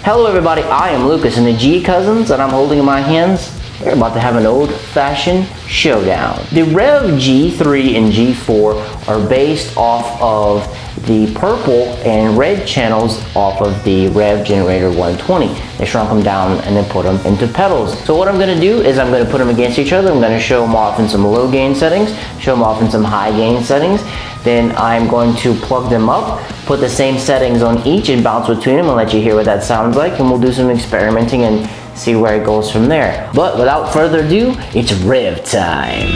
Hello everybody, I am Lucas and the G cousins, and I'm holding in my hands, we're about to have an old-fashioned showdown. The Revv G3 and G4 are based off of the purple and red channels off of the Revv Generator 120. They shrunk them down and then put them into pedals. So what I'm going to do is I'm going to put them against each other. I'm going to show them off in some low gain settings, show them off in some high gain settings. Then I'm going to plug them up, put the same settings on each and bounce between them and let you hear what that sounds like, and we'll do some experimenting and see where it goes from there. But without further ado, it's Revv time.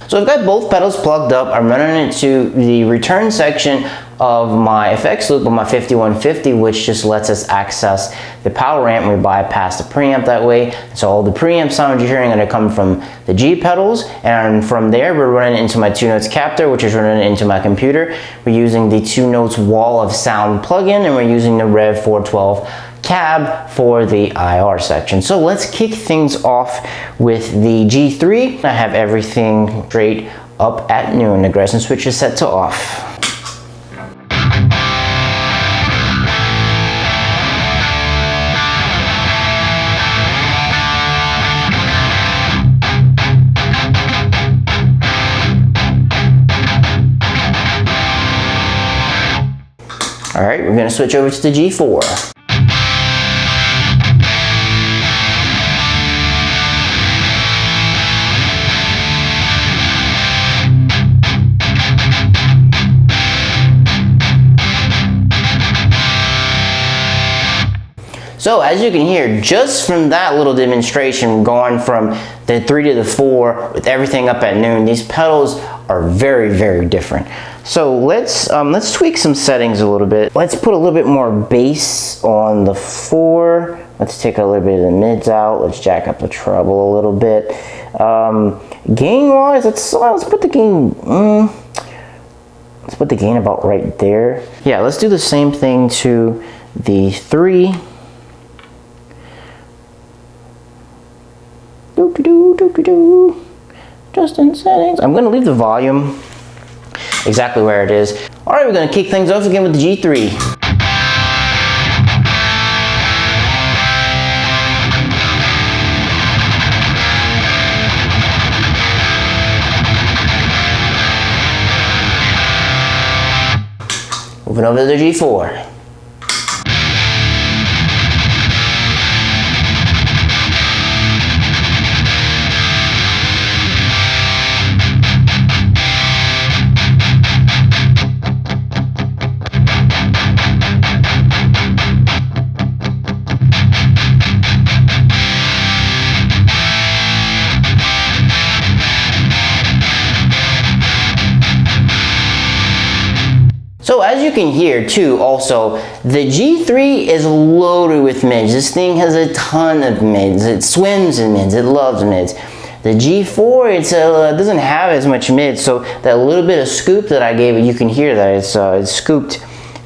So I've got both pedals plugged up. I'm running it to the return section of my effects loop on my 5150, which just lets us access the power amp. We bypass the preamp that way. So all the preamp sounds you're hearing are going to come from the G pedals, and from there we're running into my 2 notes captor, which is running into my computer. We're using the 2 notes wall of sound plugin, and we're using the Revv 412 cab for the IR section. So let's kick things off with the G3. I have everything straight up at noon. The Grayson switch is set to off. All right, we're gonna switch over to the G4. So as you can hear, just from that little demonstration, going from the 3 to the 4 with everything up at noon, these pedals are very, very different. So let's tweak some settings a little bit. Let's put a little bit more bass on the 4. Let's take a little bit of the mids out. Let's jack up the treble a little bit. Gain wise, let's put the gain. Let's put the gain about right there. Yeah, let's do the same thing to the 3. Just in settings. I'm going to leave the volume exactly where it is. All right, we're going to kick things off again with the G3. Moving over to the G4. can hear too, also, the G3 is loaded with mids. This thing has a ton of mids. It swims in mids. It loves mids. The G4, it doesn't have as much mids, so that little bit of scoop that I gave it, you can hear that it's scooped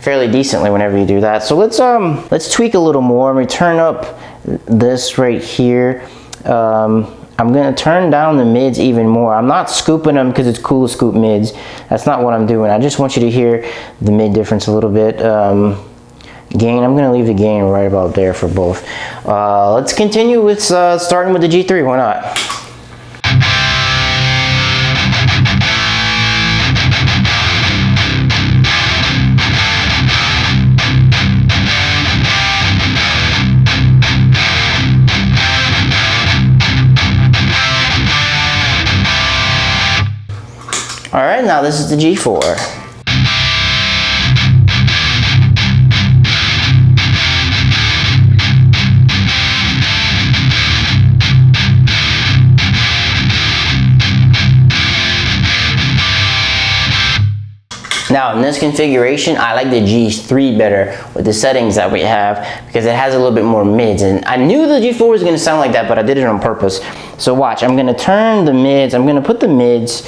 fairly decently whenever you do that. So let's tweak a little more. I'm gonna turn up this right here. I'm gonna turn down the mids even more. I'm not scooping them because it's cool to scoop mids. That's not what I'm doing. I just want you to hear the mid difference a little bit. Gain, I'm gonna leave the gain right about there for both. Let's continue with starting with the G3, why not? All right, now this is the G4. Now in this configuration, I like the G3 better with the settings that we have because it has a little bit more mids. And I knew the G4 was gonna sound like that, but I did it on purpose. So watch, I'm gonna turn the mids, I'm gonna put the mids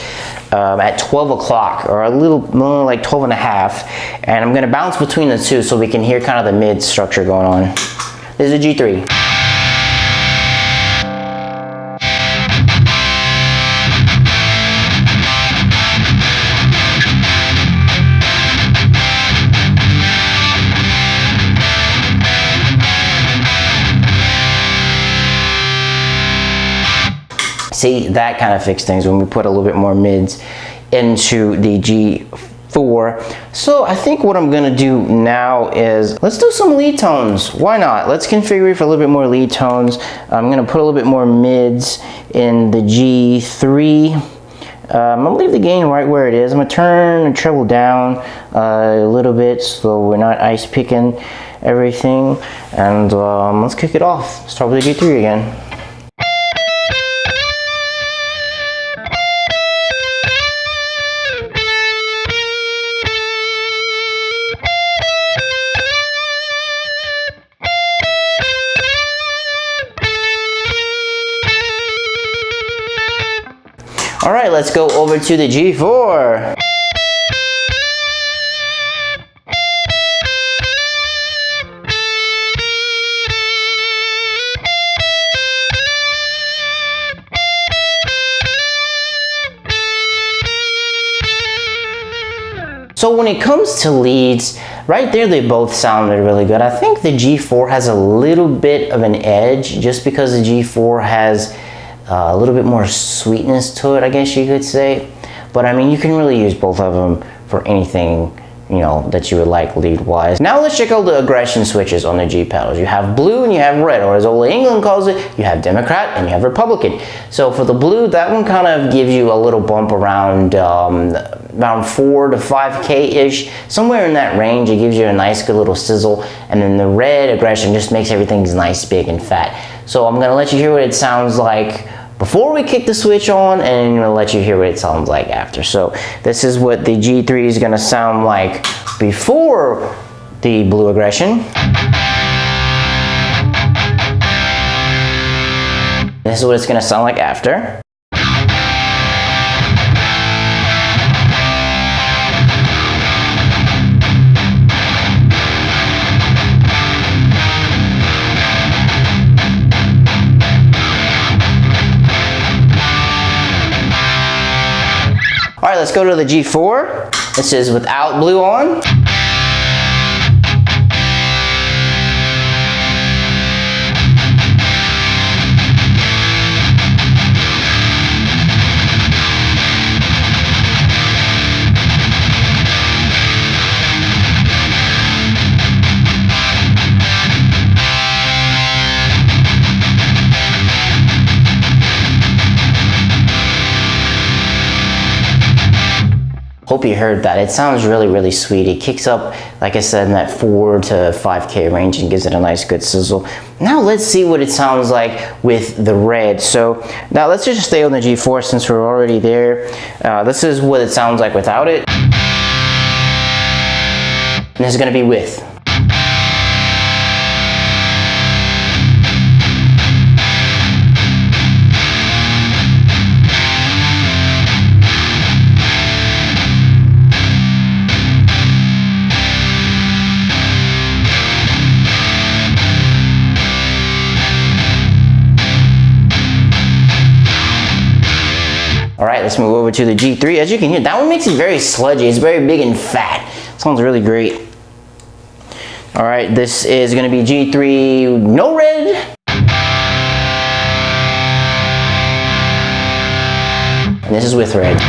at 12 o'clock or a little more like 12 and a half. And I'm gonna bounce between the two so we can hear kind of the mid structure going on. This is a G3. See, that kind of fixed things when we put a little bit more mids into the G4. So I think what I'm gonna do now is, let's do some lead tones. Why not? Let's configure for a little bit more lead tones. I'm gonna put a little bit more mids in the G3. I'm gonna leave the gain right where it is. I'm gonna turn the treble down a little bit so we're not ice picking everything. And let's kick it off. Start with the G3 again. All right, let's go over to the G4. So when it comes to leads, right there they both sounded really good. I think the G4 has a little bit of an edge just because the G4 has a little bit more sweetness to it, I guess you could say. But I mean, you can really use both of them for anything, you know, that you would like lead wise. Now let's check out the aggression switches on the G pedals. You have blue and you have red, or as Ola England calls it, you have Democrat and you have Republican. So for the blue, that one kind of gives you a little bump around 4 to 5K-ish, somewhere in that range. It gives you a nice good little sizzle. And then the red aggression just makes everything nice, big, and fat. So I'm gonna let you hear what it sounds like before we kick the switch on, and I'm gonna let you hear what it sounds like after. So this is what the G3 is gonna sound like before the blue aggression. This is what it's gonna sound like after. All right, let's go to the G4. This is without blue on. Hope you heard that. It sounds really, really sweet. It kicks up, like I said, in that 4 to 5K range and gives it a nice good sizzle. Now let's see what it sounds like with the red. So now let's just stay on the G4 since we're already there. This is what it sounds like without it. this is going to be with. All right, let's move over to the G3. As you can hear, that one makes it very sludgy. It's very big and fat. Sounds really great. All right, this is gonna be G3, no red. And this is with red.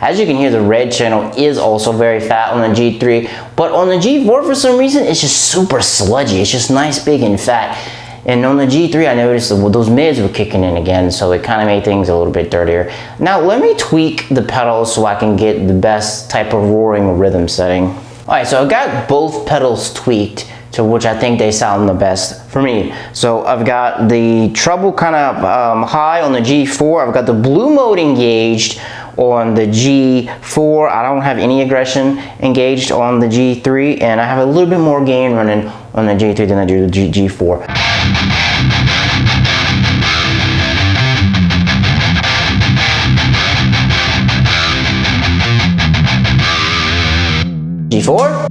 As you can hear, the red channel is also very fat on the G3, but on the G4 for some reason it's just super sludgy. It's just nice, big and fat. And on the G3 I noticed that those mids were kicking in again, so it kind of made things a little bit dirtier. Now let me tweak the pedals so I can get the best type of roaring rhythm setting. Alright, so I've got both pedals tweaked to which I think they sound the best for me. So I've got the treble kind of high on the G4. I've got the blue mode engaged on the G4. I don't have any aggression engaged on the G3, and I have a little bit more gain running on the G3 than I do the G4. G4.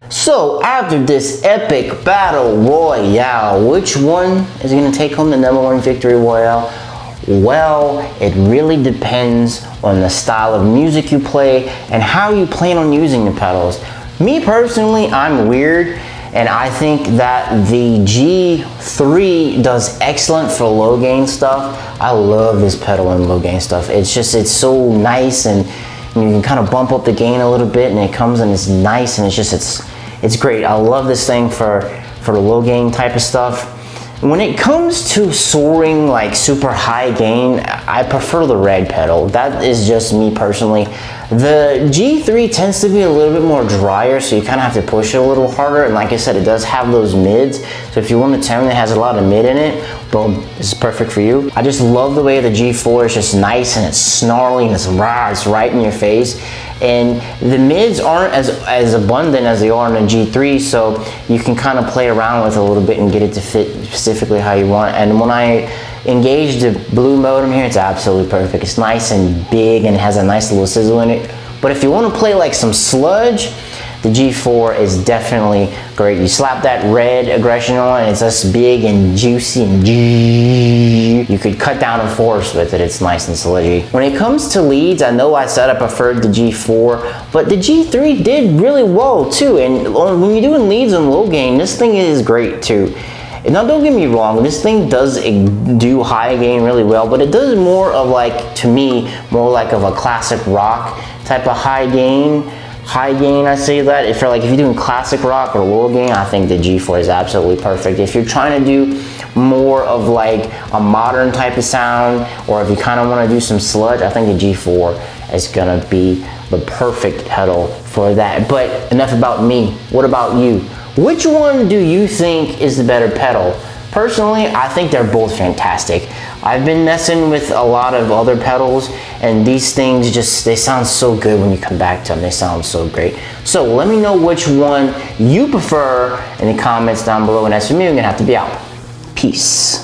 So after this epic battle royale, which one is going to take home the #1 victory royale? Well, it really depends on the style of music you play and how you plan on using the pedals. Me personally, I'm weird, and I think that the G3 does excellent for low gain stuff. I love this pedal in low gain stuff. It's so nice, and you can kind of bump up the gain a little bit, and it comes and it's nice, and it's great. I love this thing for the low gain type of stuff. When it comes to soaring like super high gain, I prefer the red pedal. That is just me personally. The G3 tends to be a little bit more drier, so you kind of have to push it a little harder. And like I said, it does have those mids. So if you want a tone that has a lot of mid in it, boom, this is perfect for you. I just love the way the G4 is just nice and it's snarly and it's raw, it's right in your face. And the mids aren't as abundant as they are on the G3, so you can kind of play around with it a little bit and get it to fit specifically how you want. And when I engage the blue modem here, it's absolutely perfect. It's nice and big and has a nice little sizzle in it. But if you want to play like some sludge, the G4 is definitely great. You slap that red aggression on, and it's just big and juicy and you could cut down a forest with it. It's nice and sludgy. When it comes to leads, I know I said I preferred the G4, but the G3 did really well too. And when you're doing leads on low gain, this thing is great too. Now don't get me wrong, this thing does do high gain really well, but it does more of like, to me, more like of a classic rock type of high gain high gain, I say that. If you're doing classic rock or low gain, I think the G4 is absolutely perfect. If you're trying to do more of like a modern type of sound, or if you kind of want to do some sludge, I think the G4 is gonna be the perfect pedal for that. But enough about me. What about you? Which one do you think is the better pedal? Personally, I think they're both fantastic. I've been messing with a lot of other pedals, and these things they sound so good when you come back to them. They sound so great. So let me know which one you prefer in the comments down below, and as for me, I'm gonna have to be out. Peace.